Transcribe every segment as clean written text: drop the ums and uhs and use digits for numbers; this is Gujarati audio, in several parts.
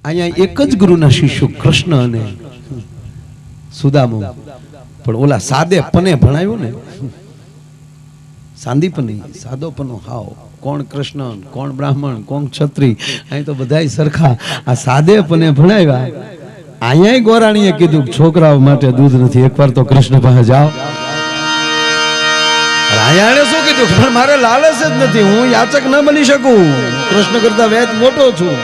અહીંયા એક જ ગુરુના શિષ્યો કૃષ્ણ અને સુદામો, પણ ઓલા સાદે પને ભણાવ્યું ને, સાંદીપની સાદોપનો હાવ, કોણ કૃષ્ણ, કોણ બ્રાહ્મણ, કોણ ક્ષત્રિય, અહીં તો બધાય સરખા. આ સાદે પને ભણાવ્યા. અહીંયા ગોરાણીએ કીધું છોકરાઓ માટે દૂધ નથી, એકવાર તો કૃષ્ણ પાસે જાઓ. અહીંયા શું કીધું, પણ મારે લાલચ જ નથી, હું યાચક ન બની શકું, કૃષ્ણ કરતા વેદ મોટો છું.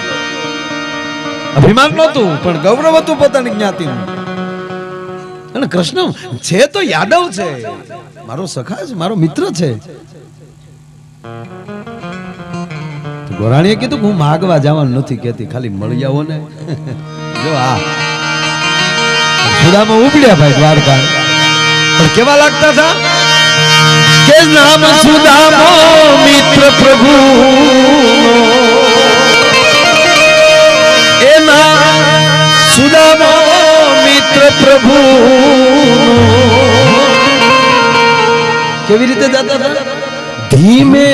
અભિમાન નહોતું પણ ગૌરવ હતું પોતાની જ્ઞાતિનું. અને કૃષ્ણ છે તો યાદવ છે, મારો સખા છે, મારો મિત્ર છે. ગોરાણીએ કીધું હું માગવા જવાનું નથી કહેતી, ખાલી મળી આવો ને. જો આ સુદામા ઉપડ્યા ભાઈ દ્વારકા, પણ કેવા લાગતા હતા કે નામ સુદામો મિત્ર પ્રભુ, એના સુદામો મિત્ર પ્રભુ. કેવી રીતે જતા હતા? ધીમે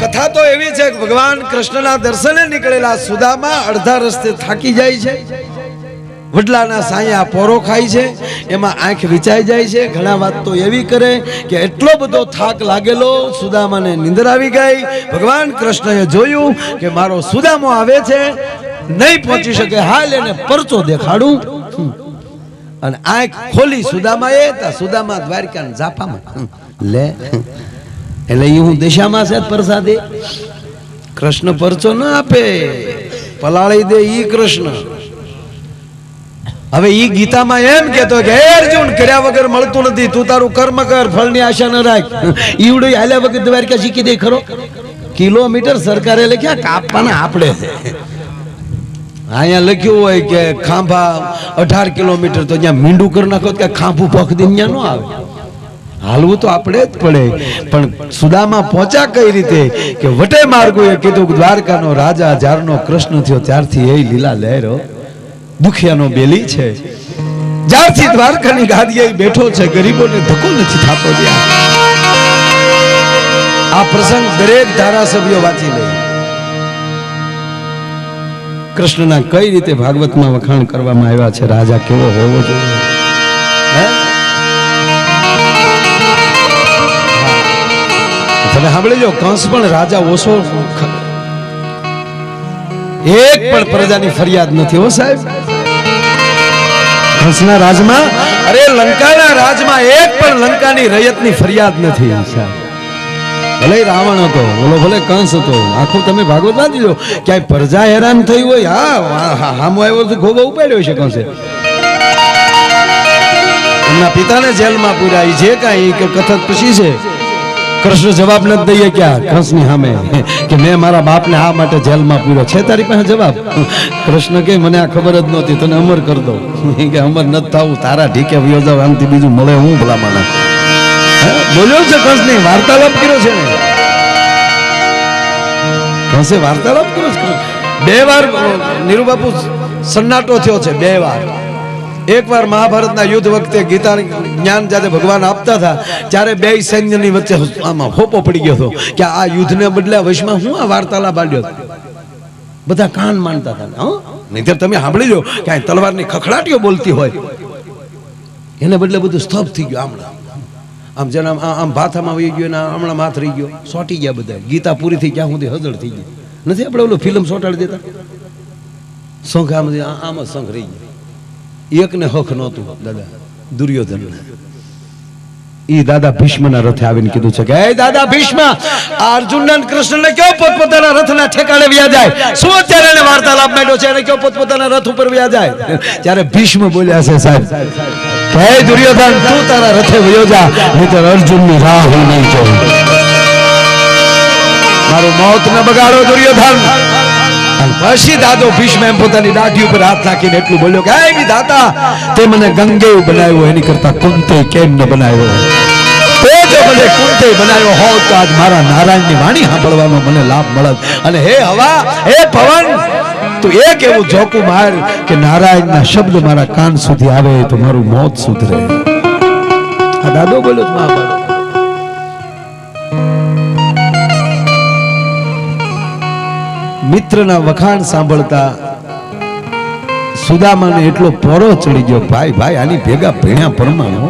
કથા તો એવી છે કે ભગવાન કૃષ્ણના દર્શને નીકળેલા સુદામા અડધા રસ્તે થાકી જાય છે, વડલાના સાયા પોરો ખાય છે, એમાં આંખ વિચાઈ જાય છે. ઘણા વાત તો એવી કરે કે એટલો બધો થાક લાગેલો સુદામાને નીંદર આવી ગઈ. ભગવાન કૃષ્ણએ જોયું કે મારો સુદામો આવે છે, નહીં પહોંચી શકે, હાલ એને પરચો દેખાડું. અને આંખ ખોલી સુદામાએ, સુદામા દ્વારકાના ઝાપામાં લે, એટલે એ હું દિશામાં છે પ્રસાદી. કૃષ્ણ પરચો ન આપે, પલાળી દે ઈ કૃષ્ણ. હવે ઈ ગીતામાં એમ કેતો કે હે અર્જુન, કર્યા વગર મળતું નથી, તું તારું કર્મ કર, ફળની આશા ન રાખ. ઈવડો હાલ્યા વગર દ્વારકા શીખી દે ખરો? કિલોમીટર સરકારે લખ્યા કાપવાના આપણે. અહીંયા લખ્યું હોય કે ખાંભા 18 કિલોમીટર, તો ત્યાં મીંડું કરી નાખો કે ખાંભું પખદી ત્યાં ન આવે. હાલવું તો આપણે જ પડે. પણ સુદામા પહોંચ્યા કઈ રીતે કે વટે માર્ગોએ કીધું દ્વારકાનો રાજા જ્યારનો કૃષ્ણ થયો ત્યારથી એ લીલા લહેરો, દુખિયાનો બેલી છે. જ્યારથી દ્વારકાની ગાદીએ બેઠો છે, ગરીબોને ધક્કો નથી થતો. આ પ્રસંગ દરેક ધારાસભ્યો વાંચી લે. કૃષ્ણના કઈ રીતે ભાગવતમાં વખાણ કરવામાં આવ્યા છે, રાજા કેવો હોવો જોઈએ. તમે સાંભળી લો, કંસ પણ રાજા ઓછો, એક પણ પ્રજાની ફરિયાદ નથી હો સાહેબ. કંસના રાજમાં, અરે લંકાના રાજમાં એક પણ લંકાની રયતની ફરિયાદ નથી સાહેબ. ભલે રાવણ હતો, બોલો ભલે કંસ હતો, આખું તમે ભાગવત વાંચી લો, ક્યાંય પ્રજા હેરાન થઈ હોય, હા હામો આવ્યો તો ખોબો ઉપાડ્યો છે કંસે. એમના પિતાને જેલમાં પૂર્યા, જે કાંઈ કથક પૂછી છે. કૃષ્ણ જવાબ નથી દઈએ ક્યાં કંસની સામે કે મેં મારા બાપને આ માટે જેલમાં પૂર્યો છે, તારી પાસે જવાબ? કૃષ્ણ કે મને આ ખબર જ નહોતી, તને અમર કર દઉં. કે અમર નથી થવું, તારા ઢીકે વયો જાવ, આમથી બીજું મળે હું ભલામાના. બોલ્યો છે કંસની, વાર્તાલાપ કર્યો છે ને, કંસે વાર્તાલાપ કર્યો છે. 2 વાર નીરુબાપુ સન્નાટો થયો છે, 2 વાર. એક વાર મહાભારતના યુદ્ધ વખતે ગીતા જ્ઞાન જ્યારે ભગવાન આપતા હતા ત્યારે 2 સૈન્યની વચ્ચે આમાં હોપો પડી ગયો હતો કે આ યુદ્ધને બદલે વશમાં હું આ વાર્તાલાપ આડ્યો. બધા કાન માનતા હતા. નહીંતર તમે સાંભળી લો કે આ તલવારની ખખડાટીઓ બોલતી હોય, એને બદલે બધું સ્તબ્ધ થઈ ગયું. આમ જેના આમ ભાથામાં વહી ગયો, હમણાં માથ રહી ગયો, સોટી ગયા બધા. ગીતા પૂરી થઈ ક્યાં સુધી હજળ થઈ ગઈ નથી. આપણે ઓલો ફિલ્મ સોટાડી દેતા, શંખ આમ જ શંખ રહી ગયા. એકને હક નહોતું દાદા દુર્યોધન. ઈ દાદા ભીષ્મના રથે આવીને કીધું છે કે હે દાદા ભીષ્મ, અર્જુન અને કૃષ્ણને કયો પોતપોતાના રથના ઠેકાણે વ્યા જાય. શું અત્યારે એને વાર્તાલાપ માંડ્યો છે, એને કયો પોતપોતાના રથ ઉપર વ્યા જાય. ત્યારે ભીષ્મ બોલ્યા છે સાહેબ, હે દુર્યોધન, તું તારા રથે વયો જા, નહીંતર અર્જુનની રાહ હું નહીં જોઉં. મારું મોત ન બગાડો દુર્યોધન. પછી દાદો ભીષ્મ એમ પોતાની દાઢી ઉપર હાથ નાખીને એટલું બોલ્યો કે હે દાતા, તે મને ગંગેય બનાવ્યો, એની કરતા કુંતે કેમ ન બનાવ્યો? તે જો મને કુંતે બનાવ્યો હોત તો આજ મારા નારાયણની વાણી સાંભળવાનો મને લાભ મળત. અને હે હવા, હે પવન, તું એક એવું ઝોકું માર કે નારાયણના શબ્દ મારા કાન સુધી આવે તો મારું મોત સુધરે. આ દાદો બોલ્યો મહાભારત. મિત્રના વખાણ સાંભળતા સુદામાને એટલો પોરો ચડી ગયો, ભાઈ ભાઈ આની ભેગા ભેણ્યા પરમાણુ,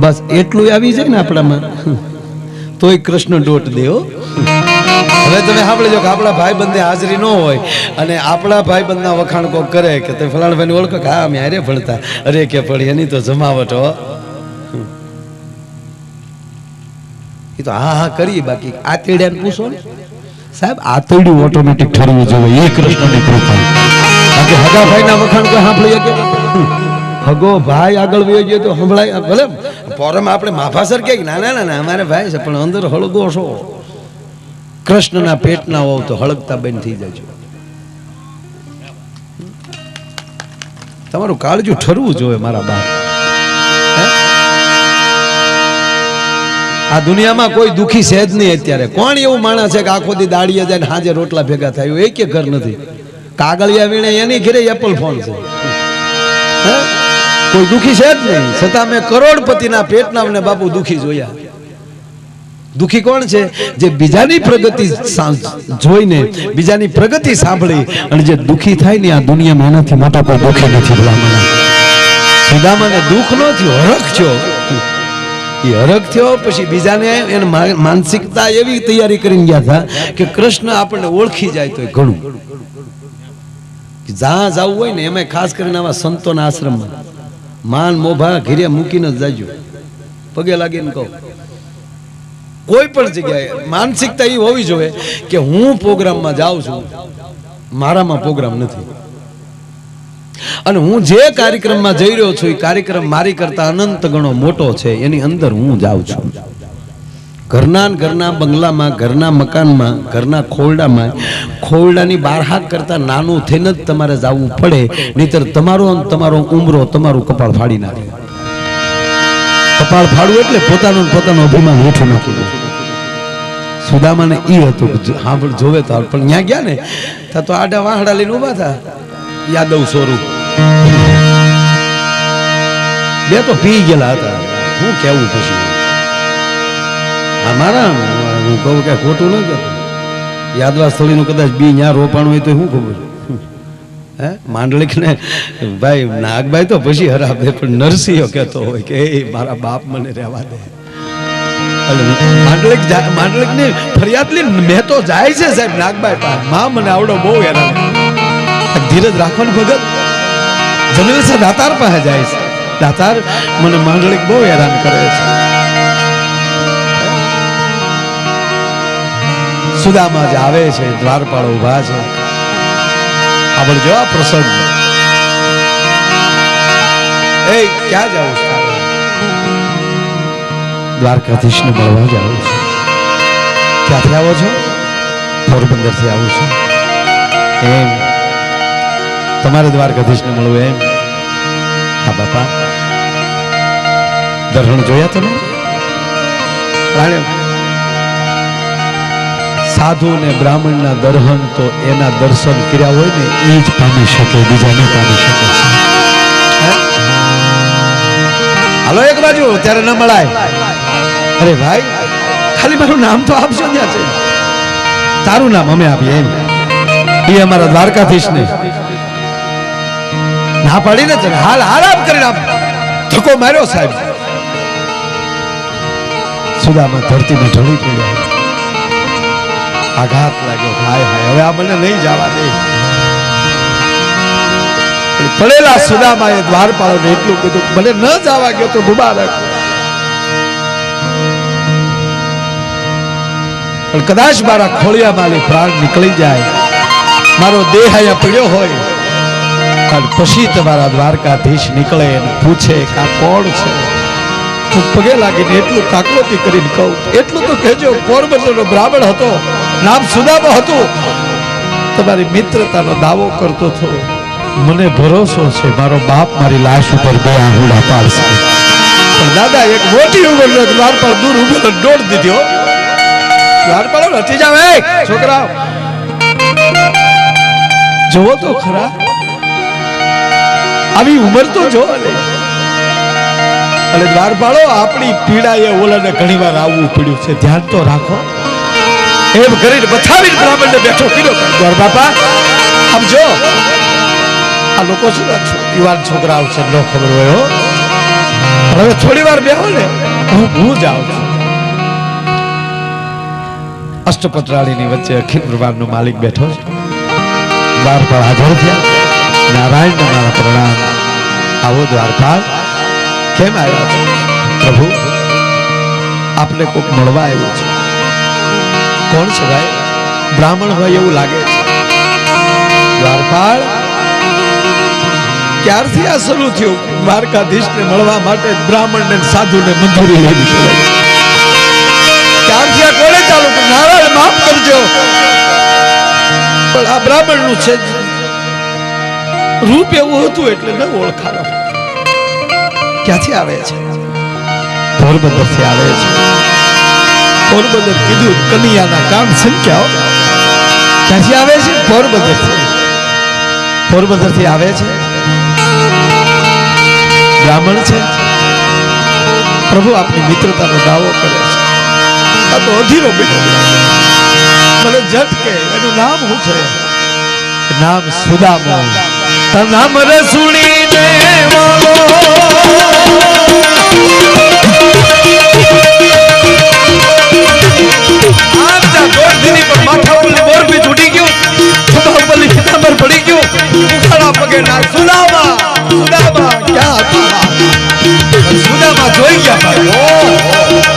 બસ એટલું આવી જાય ને આપણામાં તોય કૃષ્ણ ડોટ દેવો. હવે તમે સાંભળજો કે આપણા ભાઈ બંધે હાજરી ન હોય અને આપણા ભાઈ બંધના વખાણ કોક કરે કે તમે ફલાણા ભાઈને ઓળખો કે હા અમે હારે ભણતા, અરે કે પડી એની તો જમાવટ હો. એ તો હા હા કરી, બાકી આ તેડ્યાને પૂછો ને સાહેબ, આતરડ્યું ઓટોમેટિક ઠરવું જોઈએ, એ કૃષ્ણની કૃપા. બાકી હગા ભાઈના વખાણ કોઈ સાંભળીએ કે હગો ભાઈ આગળ વયો ગયો તો સંભળાય, ભલે પોરમ આપણે માફાસર કે ના ના ના અમારે ભાઈ છે પણ અંદર હળગો છો. કૃષ્ણના પેટના હોવ તો હળગતા બંધ થઈ જાય. તમારું કાળજું ઠરવું જોઈએ મારા બાપ. આ દુનિયામાં કોઈ દુખી છે જ નહીં અત્યારે. કોણ એવું માણસ છે કે આખો દી દાડીએ જાય ને હાજે રોટલા ભેગા થાય? એક ઘર નથી. કાગળિયા વીણે એની ઘરે એપલ ફોન છે. કોઈ દુખી છે જ નહીં. છતાં મેં કરોડપતિના પેટના ને બાપુ દુખી જોયા. દુખી કોણ છે? જે બીજાની પ્રગતિ જોઈને, બીજાની પ્રગતિ સાંભળી અને જે દુખી થાય ને આ દુનિયામાં એનાથી મોટા કોઈ દુખી નથી. સુદામાને દુઃખ ન થયો, હરખ થયો. એ હરખ થયો પછી બીજાને એને માનસિકતા એવી તૈયારી કરીને ગયા હતા કે કૃષ્ણ આપણને ઓળખી જાય તો ઘણું. જ્યાં જવું હોય ને એમાં ખાસ કરીને આવા સંતોના આશ્રમમાં માન મોભા ઘેરે મૂકીને જ જાજો. પગે લાગીને કહો, કોઈ પણ જગ્યાએ માનસિકતા એ હોવી જોઈએ કે હું પ્રોગ્રામમાં જાઉં છું, મારામાં પ્રોગ્રામ નથી. અને હું જે કાર્યક્રમમાં જઈ રહ્યો છું એ કાર્યક્રમ મારી કરતા અનંત ગણો મોટો છે, એની અંદર હું જાઉં છું. ઘરના બંગલામાં, ઘરના મકાનમાં, ઘરના ખોરડામાં, ખોરડાની બહાર હાથ કરતા નાનું થઈને જ તમારે જવું પડે, નહીતર તમારો ઉમરો તમારું કપાળ ફાડી નાખે. કપાળ ફાડવું એટલે પોતાનું અભિમાન હેઠું નાખી દે. સુદામાને ઈ હતું હા પણ જોવે તો પણ ત્યાં ગયા ને તો આડા વાહડા લઈને ઉભા હતા યાદવ સ્વરૂપ. બે તો પી ગયેલા હતા. હું કેવું પછી અમારા હું કહું કે ખોટું ન કહેતો. યાદવા સ્થળીનું કદાચ બી ત્યાં રોપાણું હોય તો શું ખબર? હે માંડલિક ને ભાઈ નાગભાઈ તો પછી હરાવે, પણ નરસિંહ કહેતો હોય કે એ મારા બાપ મને રહેવા દે. માંડલિક ની ફરિયાદ લઈને મેં તો જાય છે સાહેબ નાગભાઈ પાસે, માં મને આવડો બહુ હેરાન. ધીરજ રાખવાનું ભગત જનરલ છે દાતાર પાસે જાય છે. દાતાર મને માંડલિક બહુ હેરાન કરે છે. સુદામા જ આવે છે, દ્વારપાળ ઉભા છે. આપણે જો આ પ્રસંગ એ ક્યાં જાવ છો? દ્વારકાધીશ ને મળવા જાવ છો. ક્યાંથી આવો છો? પોરબંદર થી આવું છું. એમ તમારે દ્વારકાધીશ ને મળવું એમ? હા બાપા, દર્શન જોયા તમે? સાધુ ને બ્રાહ્મણ ના દર્શન તો એના દર્શન કર્યા હોય ને એ જ પામી શકે, બીજા નહીં પામી શકે. હાલો એક બાજુ ત્યારે ન મળાય. અરે ભાઈ ખાલી મારું નામ તો આપશો. ત્યાં છે તારું નામ અમે આપીએ એમ. એ અમારા દ્વારકાધીશ ને ના પાડીને છે હાલ આરામ કરીને આપ ધક્કો માર્યો સાહેબ. સુદામા ધરતીમાં ઢળી પડ્યા. આઘાત લાગ્યો. હાય હાય હવે આ મને નહીં જવા દે. પડેલા સુદામાએ દ્વારપાળોને એટલું કીધું મને ન જવા ગયો તો મુબારક, પણ કદાચ મારા ખોળિયામાંથી પ્રાણ નીકળી જાય, મારો દેહ અહીંયા પડ્યો હોય અને પછી તમારા દ્વારકાધીશ નીકળે અને પૂછે કે આ કોણ છે, હું પગે લાગીને એટલું કાકલોતી કરીને કહું એટલું તો કહેજો પોરબંદરનો બ્રાહ્મણ હતો, નામ સુદામા હતું, તમારી મિત્રતાનો દાવો કરતો હતો. મને ભરોસો છે મારો બાપ મારી લાશ ઉપર બે આંગળા પાડશે. પણ દાદા એક મોટી ઉંમરનો દ્વારપાળ દૂર ઉભો દોડ દીધો. દ્વારપાળ હટી જાવ એ છોકરા, જોવો તો ખરા આવી ઉંમર તો જો. અને દ્વારપાળો આપણી પીડા એ ઓલાને ઘણી વાર આવવું પડ્યું છે, ધ્યાન તો રાખો. એમ કરીને બથાવીને બ્રાહ્મણને બેઠો કર્યો. ગોર બાપા આમ જો આ લોકો શું યુવાન છોકરાઓ છે, ન ખબર હોય હો. હવે થોડી વાર બેહો ને, હું જાઉં છું. અષ્ટપટરાળીની વચ્ચે અખિલ બ્રહ્માંડનો માલિક બેઠો છે. દ્વારપાળ હાજર થયા. નારાયણને મારા પ્રણામ. આવો દ્વારપાળ, કેમ આવ્યા છો? પ્રભુ આપને કોક મળવા આવ્યું છે. કોણ છે ભાઈ? બ્રાહ્મણ હોય એવું લાગે છે. દ્વારપાળ ક્યારથી આ શરૂ થયું? દ્વારકાધીશને મળવા માટે બ્રાહ્મણને સાધુને મંજૂરી લેવી પડે. ક્યારથી આ કોણે ચાલુ? નારાયણ માફ કરજો, પણ આ બ્રાહ્મણનું છે રૂપ એવું હતું એટલે ન ઓળખાણો. ક્યાંથી આવે છે? પોરબંદરથી આવે છે. પોરબંદર કીધું કનૈયાના કામ સંખ્યાઓ. ક્યાંથી આવે છે? પોરબંદરથી. પોરબંદરથી આવે છે. બ્રાહ્મણ છે. પ્રભુ આપની મિત્રતાનો દાવો કરે છે. આ તો અધીરો બેટો મને ઝટકે. એનું નામ શું છે? નામ સુદામો. નામ રસુડીને વાળો આજા દોઢ દીની પર માથા ઉપર મોરબી છૂટી ગયું, ખભા ઉપરની પિતાંબર પડી ગયું, ઉખાડા પગે ના સુદામા. સુદામા ક્યાં હતા? સુદામા જોઈ ગયા ભાઈ.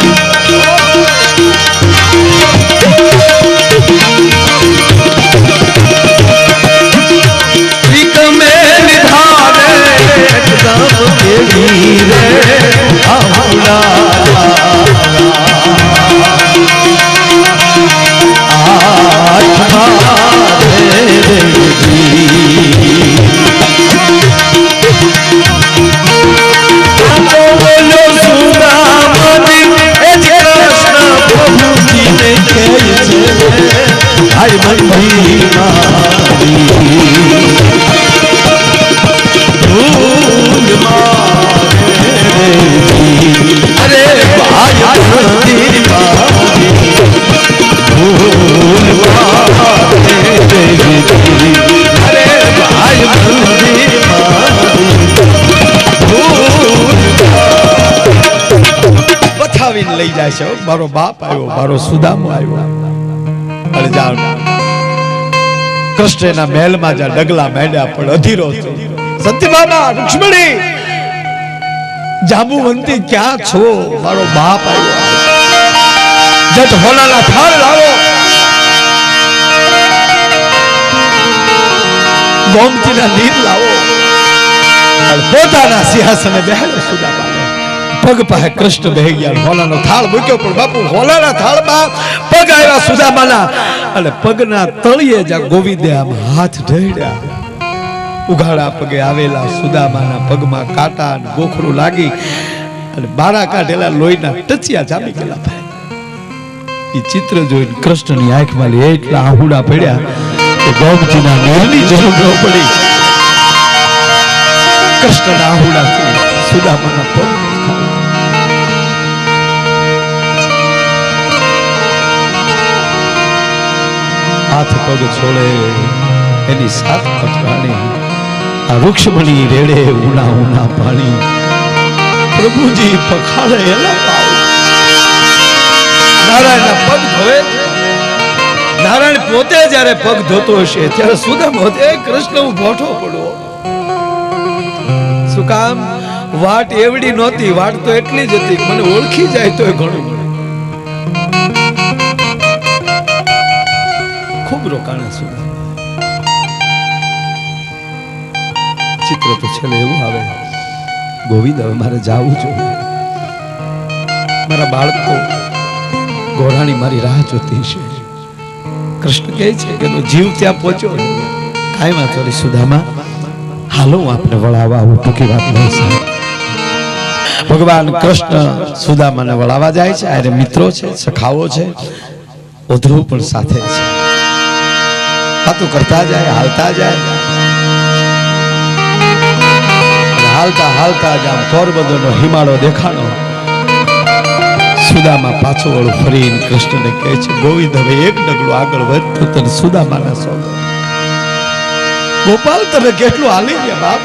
લઈ જાય છે. મારો બાપ આવ્યો, મારો સુદામો આવ્યો. અરે જાવ કૃષ્ણના મહેલમાં જા ડગલા માંડ્યા પણ અધીરો હતો. સત્યભામા, રુક્ષ્મણી, જાંબુવંતી ક્યાં છો? મારો બાપ આવ્યો. જટ હોલાના થાળ લાવો. ગોમતીના નીર લાવો. પોતાના સિંહાસને બેહાડ્યો સુદામા. પગ પાસે કૃષ્ણ બેહી ગયા. હોલાનો થાળ મૂક્યો પણ બાપુ હોલાના થાળમાં પગ આવ્યા સુદામાના અને પગના તળિયે જ્યાં ગોવિંદે આમ હાથ ઢળ્યા. ઉઘાડા પગે આવેલા સુદામાના પગમાં કાંટા અને ગોખરું લાગી અને બારા કાઢેલા લોહીના ટચિયા જામી ગયેલા ભાઈ. એ ચિત્ર જોઈને કૃષ્ણની આંખમાં એટલા આહુડા પડ્યા કે ગોમતીના નીરની જરૂર ન પડી. કૃષ્ણના આહુડાથી સુદામાના પગ હાથ પગ છોડે એની સાત પટરાણી. આ વૃક્ષમણી રેડે ઉના ઉના પાણી. પ્રભુજી પખાડે એલા પાવ. નારાયણના પગ ધોવે. નારાયણ પોતે જ્યારે પગ ધોતો હશે ત્યારે સુદામા હોતે કૃષ્ણ હું ભોઠો પડો. શું કામ? વાટ એવડી નહોતી. વાટ તો એટલી જ હતી મને ઓળખી જાય તો ઘણું. ખૂબ રોકાણા સુદામા. ચિત્ર તો છેલ્લે એવું આવે, ગોવિંદ હવે મારે જાવું જોઈએ. મારા બાળકો ગોરાણી મારી રાહ જોતી છે. કૃષ્ણ કહે છે કે એનો જીવ ત્યાં પહોંચ્યો. કાંઈ વાંધો નહીં સુદામા, હાલો હું આપને વળાવવા આવું. ટૂંકી વાત નહીં સાહેબ. ભગવાન કૃષ્ણ સુદામાને વળાવવા જાય છે. આ મિત્રો છે, સખાઓ છે, ઉધ્રુવ પણ સાથે છે. વાતો કરતા જાય, હાલતા જાય. હાલતા હાલતા જ આમ પોરબંદરનો હિમાળો દેખાણો. સુદામા પાછો વળું ફરીને કૃષ્ણને કહે છે, ગોવિંદ હવે એક ડગલું આગળ વધતો તને સુદામાના સોગંદ. ગોપાલ તમે કેટલું હાલી ગયા બાપ,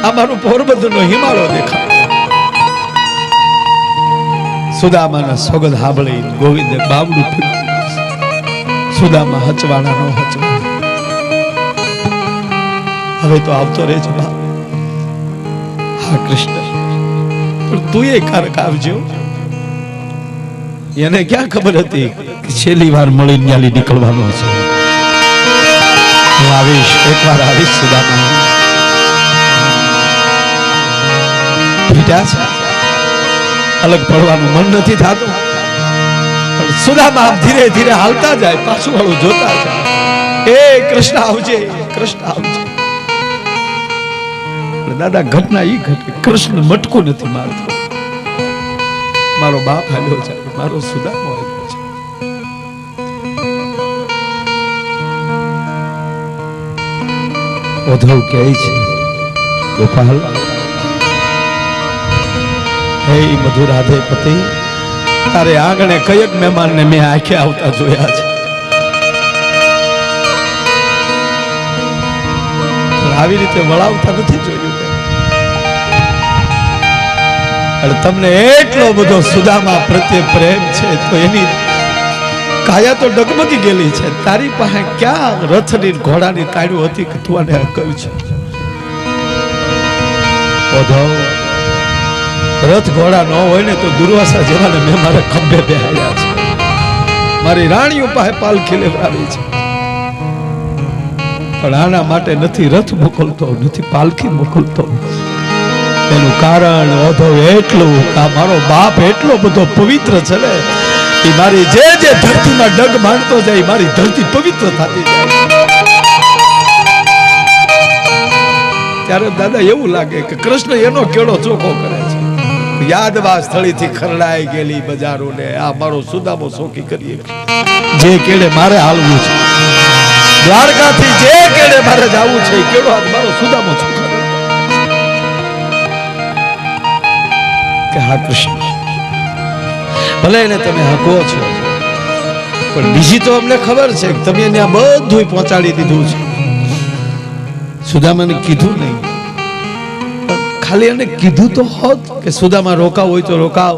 આ મારું પોરબંદરનો હિમાલય દેખાય. સુદામાના સોગંદ સાંભળી ગોવિંદે બાવડું ફૂટ્યું. સુદામા હચવાણા નો હચવાણા, હવે તો આવતો રહેજો બાપ. હા કૃષ્ણ, પણ તું એ કારક આવજો. એને ક્યાં ખબર હતી કે છેલ્લી વાર મળી ન્યાલી નીકળવાનો છે. હું આવીશ, એકવાર આવીશ સુદામા. ભીટ્યા છે, અલગ પડવાનું મન નથી થતું, પણ સુદામા ધીરે ધીરે હાલતા જાય, પાછું વાળું જોતા જાય. એ કૃષ્ણ આવજે, કૃષ્ણ આવજે. દાદા ઘટના ઈ ઘટે, કૃષ્ણ મટકો નથી મારતો. મારો બાપ હાલ્યો છે, મારો સુદામો આવ્યો છે. ઉદ્ધવ કહે છે, ગોપાલ હે મધુર રાધે પતિ, તારે આંગણે કયક મહેમાનને મેં આંખે આવતા જોયા છે, આવી રીતે વળાવતા નથી જોયું. તમને એટલો બધો સુદામા પ્રત્યે પ્રેમ છે તો એની કાયા તો ડગમગી ગયેલી છે. તારી પાસે ક્યાં રથની ઘોડાની તાળ્યું હતી કે તું આને કહ્યું છે? ઉદ્ધવ, રથ ઘોડા ન હોય ને તો દુર્વાસા જેવાને મેં મારા ખંભે બેહાડ્યા છે, મારી રાણીઓ પાસે પાલખી લેવડાવી છે, પણ આના માટે નથી રથ મોકલતો, નથી પાલખી મોકલતો. એનું કારણ ઉદ્ધવ એટલું કે મારો બાપ એટલો બધો પવિત્ર છે ને, એ મારી જે જે ધરતીમાં ડગ માંડતો જાય, મારી ધરતી પવિત્ર થતી જાય. ત્યારે દાદા એવું લાગે કે કૃષ્ણ એનો કેળો ચોખ્ખો કરે છે. યાદવા સ્થળીથી ખરડાઈ ગયેલી બજારોને આ મારો સુદામો સોખી કરીએ. જે કેળે મારે હાલવું છે, દ્વારકાથી જે કેળે મારે જવું છે, કેળો આજ મારો સુદામો ચોખ્ખો. હા કૃષ્ણ, ભલે એને તમે હકો છો, પણ બીજી તો અમને ખબર છે કે તમે એને બધું પહોંચાડી દીધું છે. સુદામાને કીધું નહીં, પણ ખાલી એને કીધું તો હોત કે સુદામા રોકાવ હોય તો રોકાવ,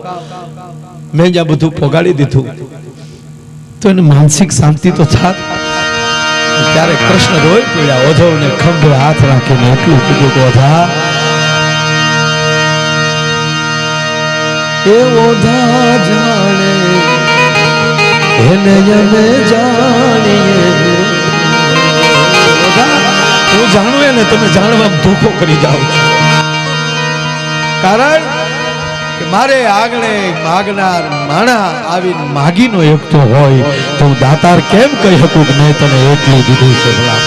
મેં જ્યાં બધું પોગાડી દીધું તો એને માનસિક શાંતિ તો થાત. ત્યારે કૃષ્ણ રોઈ પડ્યા. ઉદ્ધવને ખંભે હાથ રાખીને એટલું કીધું કે ઓધા, એ ઓધા જાણે એને અમે જાણીએ. હું જાણું એને તમે જાણવામાં ધોખો કરી જાઓ છો. કારણ કે મારે આંગણે માગનાર માણા આવીને માગીનો એકતો હોય તો હું દાતાર કેમ કહી શકું કે મેં તને એટલી દીધી છે? ભલા